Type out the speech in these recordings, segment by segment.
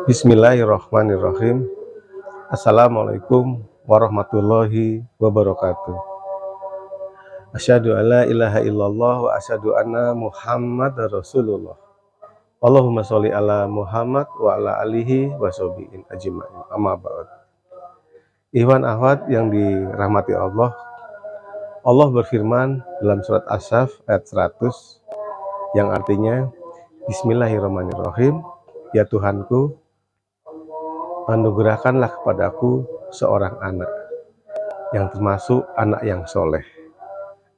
Bismillahirrahmanirrahim. Assalamualaikum warahmatullahi wabarakatuh. Asyhadu alla ilaha illallah wa asyhadu anna Muhammadar Rasulullah. Allahumma sholli ala Muhammad wa ala alihi wa sahbihi ajmain. Amma ba'd. Ikhwan akhwat yang dirahmati Allah. Allah berfirman dalam surat As-Saff ayat 100 yang artinya Bismillahirrahmanirrahim. Ya Tuhanku, anugerahkanlah kepadaku seorang anak yang termasuk anak yang soleh.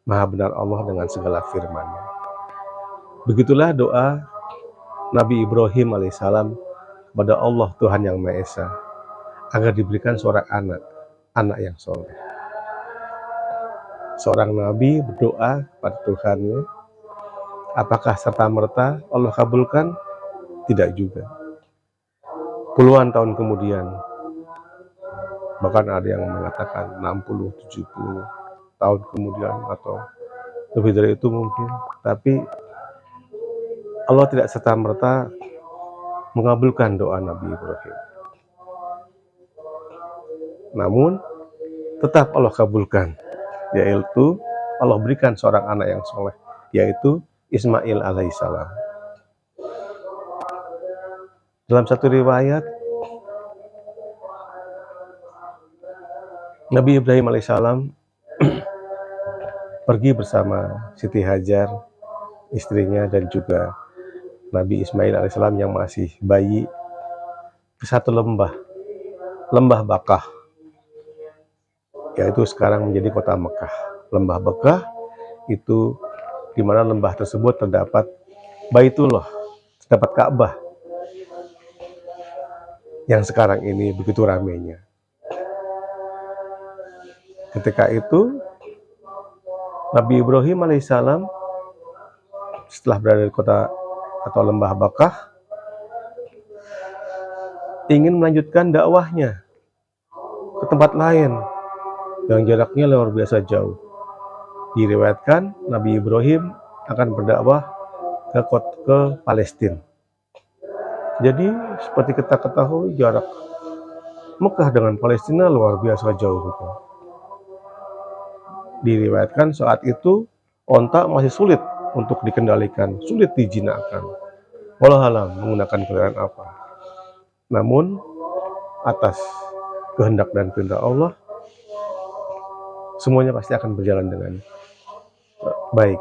Maha benar Allah dengan segala firman-Nya. Begitulah doa Nabi Ibrahim alaihissalam kepada Allah Tuhan yang Maha Esa agar diberikan seorang anak yang soleh. Seorang Nabi berdoa pada Tuhannya, apakah serta-merta Allah kabulkan? Tidak juga. Puluhan tahun kemudian, bahkan ada yang mengatakan 60, 70 tahun kemudian atau lebih dari itu mungkin, tapi Allah tidak serta-merta mengabulkan doa Nabi Ibrahim. Namun tetap Allah kabulkan, yaitu Allah berikan seorang anak yang soleh, yaitu Ismail alaihissalam. Dalam satu riwayat, Nabi Ibrahim alaihissalam pergi bersama Siti Hajar, istrinya, dan juga Nabi Ismail alaihissalam yang masih bayi ke satu lembah Bakah, yaitu sekarang menjadi kota Mekah. Lembah Bakah itu di mana lembah tersebut terdapat Baitullah, terdapat Ka'bah yang sekarang ini begitu ramainya. Ketika itu Nabi Ibrahim alaihissalam setelah berada di kota atau lembah Bakah ingin melanjutkan dakwahnya ke tempat lain yang jaraknya luar biasa jauh. Diriwayatkan Nabi Ibrahim akan berdakwah ke Palestina. Jadi seperti kita ketahui jarak Mekah dengan Palestina luar biasa jauh. Diriwayatkan saat itu onta masih sulit untuk dikendalikan, sulit dijinakkan. Wallahu alam menggunakan kendaraan apa. Namun atas kehendak dan perintah Allah, semuanya pasti akan berjalan dengan baik.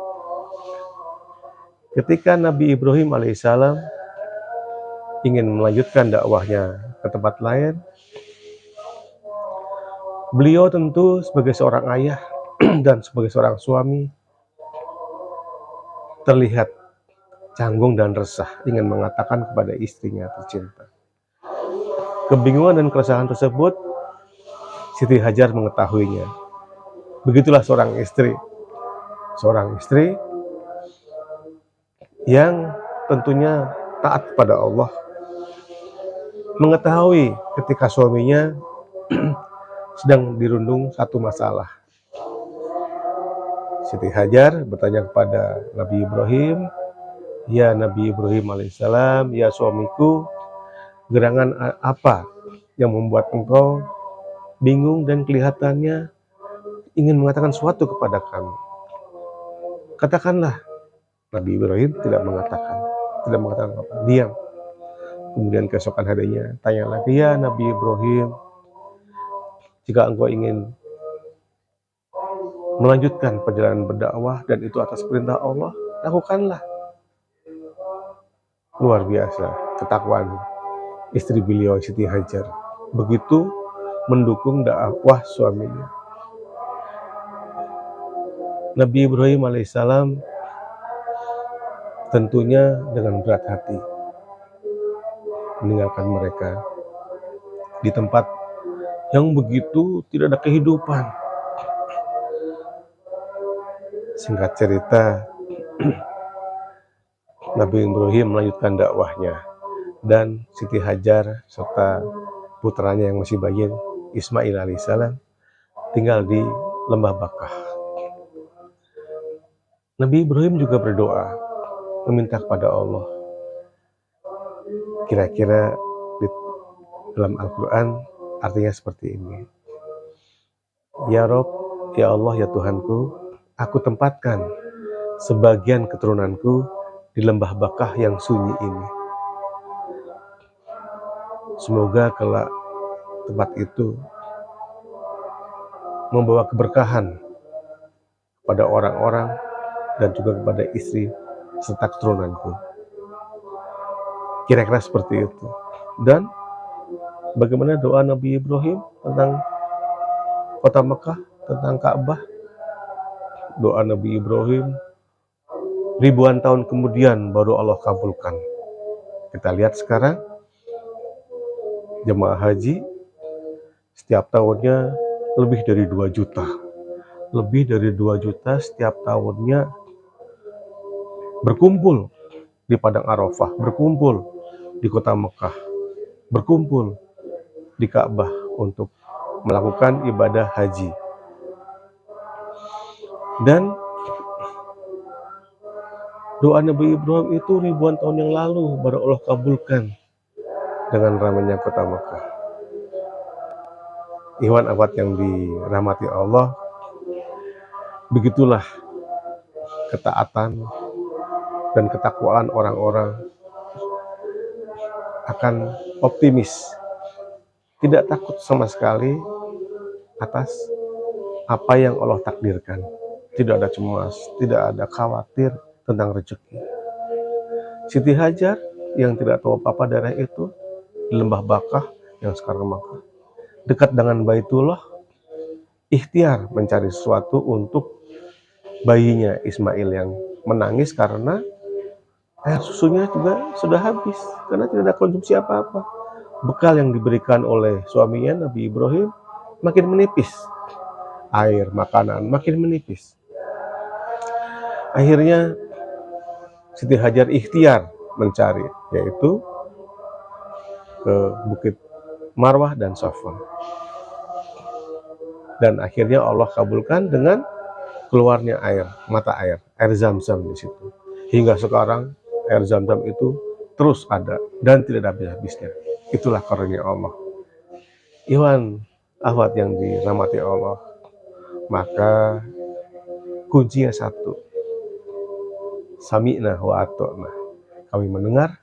Ketika Nabi Ibrahim alaihissalam ingin melanjutkan dakwahnya ke tempat lain, beliau tentu sebagai seorang ayah dan sebagai seorang suami terlihat canggung dan resah, ingin mengatakan kepada istrinya tercinta. Kebingungan dan keresahan tersebut Siti Hajar mengetahuinya. Begitulah seorang istri yang tentunya taat kepada Allah, mengetahui ketika suaminya sedang dirundung satu masalah. Siti Hajar bertanya kepada Nabi Ibrahim, ya Nabi Ibrahim alaihissalam, ya suamiku, gerangan apa yang membuat engkau bingung dan kelihatannya ingin mengatakan sesuatu kepada kami? Katakanlah. Nabi Ibrahim tidak mengatakan apa, diam. Kemudian keesokan harinya tanya lagi, ya Nabi Ibrahim, jika engkau ingin melanjutkan perjalanan berdakwah dan itu atas perintah Allah, lakukanlah. Luar biasa ketakwaan istri beliau Siti Hajar, begitu mendukung dakwah suaminya. Nabi Ibrahim alaihissalam tentunya dengan berat hati meninggalkan mereka di tempat yang begitu tidak ada kehidupan. Singkat cerita, Nabi Ibrahim melanjutkan dakwahnya dan Siti Hajar serta putranya yang masih bayi Ismail alaihissalam tinggal di lembah Bakah. Nabi Ibrahim juga berdoa meminta kepada Allah, kira-kira di dalam Al-Quran artinya seperti ini. Ya Rob, ya Allah, ya Tuhanku, aku tempatkan sebagian keturunanku di lembah Bakah yang sunyi ini. Semoga kelak tempat itu membawa keberkahan pada orang-orang dan juga kepada istri serta keturunanku. Kira-kira seperti itu. Dan bagaimana doa Nabi Ibrahim tentang kota Mekah, tentang Ka'bah? Doa Nabi Ibrahim ribuan tahun kemudian baru Allah kabulkan. Kita lihat sekarang jemaah haji setiap tahunnya lebih dari 2 juta. Lebih dari 2 juta setiap tahunnya berkumpul di Padang Arafah, berkumpul di kota Mekah, berkumpul di Ka'bah untuk melakukan ibadah haji. Dan doa Nabi Ibrahim itu ribuan tahun yang lalu baru Allah kabulkan dengan ramainya kota Mekah. Ikhwan akhwat yang dirahmati Allah, begitulah ketaatan dan ketakwaan orang-orang akan optimis, tidak takut sama sekali atas apa yang Allah takdirkan. Tidak ada cemas, tidak ada khawatir tentang rezeki. Siti Hajar yang tidak tahu apa-apa daerah itu di lembah Bakah yang sekarang Makkah, dekat dengan Baitullah, ikhtiar mencari sesuatu untuk bayinya Ismail yang menangis karena air susunya juga sudah habis karena tidak ada konsumsi apa-apa. Bekal yang diberikan oleh suaminya Nabi Ibrahim makin menipis, air, makanan makin menipis. Akhirnya Siti Hajar ikhtiar mencari, yaitu ke Bukit Marwah dan Safa. Dan akhirnya Allah kabulkan dengan keluarnya air, mata air Zam-Zam di situ. Hingga sekarang air Zam-Zam itu terus ada dan tidak ada habis-habisnya. Itulah karunia Allah. Ikhwan akhwat yang dirahmati Allah, maka kuncinya satu, sami'na wa ata'na. Kami mendengar